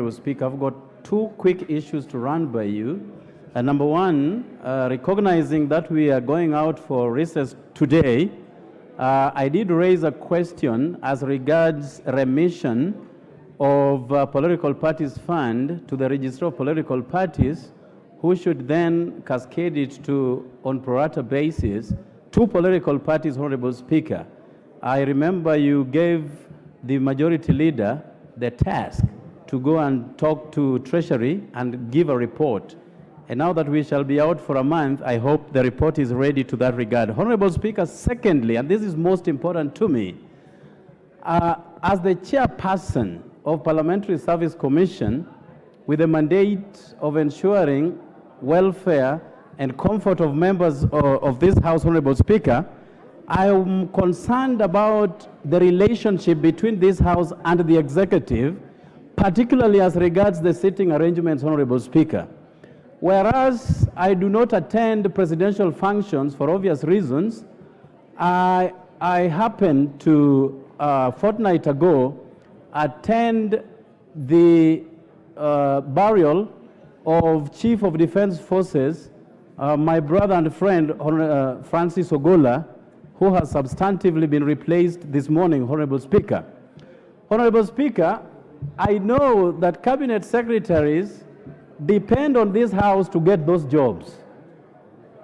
Honorable Speaker. I've got two quick issues to run by you. Number one, recognizing that we are going out for recess today, I did raise a question as regards remission of political parties fund to the Register of Political Parties, who should then cascade it to, on pro rata basis, to political parties, Honorable Speaker. I remember you gave the majority leader the task to go and talk to Treasury and give a report. And now that we shall be out for a month, I hope the report is ready to that regard. Honorable Speaker, secondly, and this is most important to me, as the chairperson of Parliamentary Service Commission, with the mandate of ensuring welfare and comfort of members of this House, Honorable Speaker, I am concerned about the relationship between this House and the Executive, particularly as regards the sitting arrangements, Honorable Speaker. Whereas I do not attend presidential functions for obvious reasons, I happened to, a fortnight ago, attend the burial of Chief of Defense Forces, my brother and friend, Francis Ogola, who has substantively been replaced this morning, Honorable Speaker. Honorable Speaker, I know that cabinet secretaries depend on this House to get those jobs.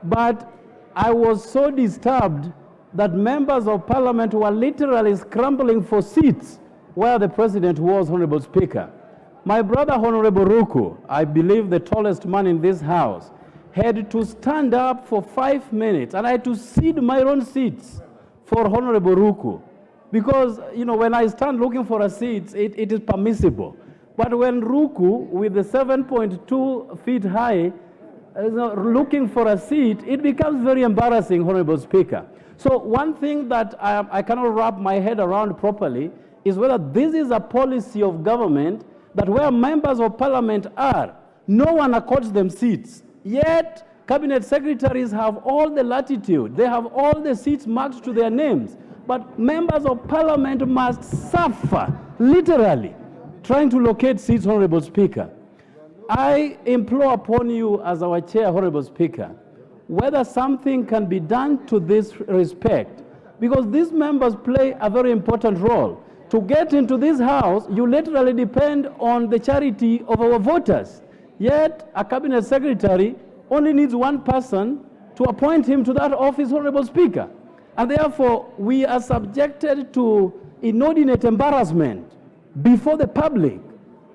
But I was so disturbed that members of Parliament were literally scrambling for seats where the President was, Honorable Speaker. My brother, Honorable Ruto, I believe the tallest man in this House, had to stand up for 5 minutes, and I had to cede my own seats for Honorable Ruto. Because, you know, when I stand looking for a seat, it is permissible. But when Ruto, with the 7.2 feet high, looking for a seat, it becomes very embarrassing, Honorable Speaker. So one thing that I cannot wrap my head around properly is whether this is a policy of government that where members of Parliament are, no one accords them seats. Yet, cabinet secretaries have all the latitude. They have all the seats marked to their names. But members of Parliament must suffer, literally, trying to locate seats, Honorable Speaker. I implore upon you as our chair, Honorable Speaker, whether something can be done to this respect, because these members play a very important role. To get into this House, you literally depend on the charity of our voters. Yet, a cabinet secretary only needs one person to appoint him to that office, Honorable Speaker. And therefore, we are subjected to inordinate embarrassment before the public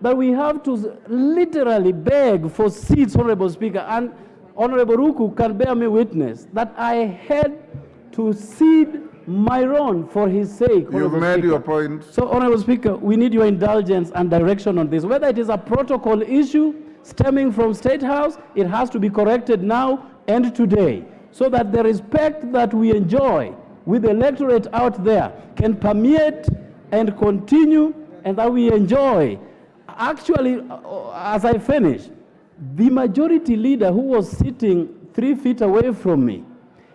that we have to literally beg for seats, Honorable Speaker. And Honorable Ruto can bear me witness that I had to cede my own for his sake. You've made your point. So, Honorable Speaker, we need your indulgence and direction on this. Whether it is a protocol issue stemming from State House, it has to be corrected now and today, so that the respect that we enjoy with the electorate out there can permeate and continue, and that we enjoy. Actually, as I finish, the majority leader who was sitting 3 feet away from me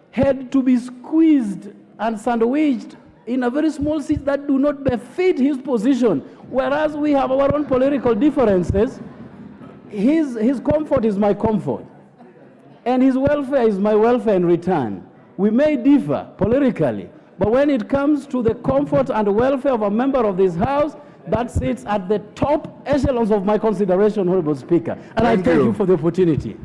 had to be squeezed and sandwiched in a very small seat that do not befit his position, whereas we have our own political differences. His comfort is my comfort, and his welfare is my welfare in return. We may differ politically, but when it comes to the comfort and welfare of a member of this House, that sits at the top echelons of my consideration, Honorable Speaker. And I thank you for the opportunity.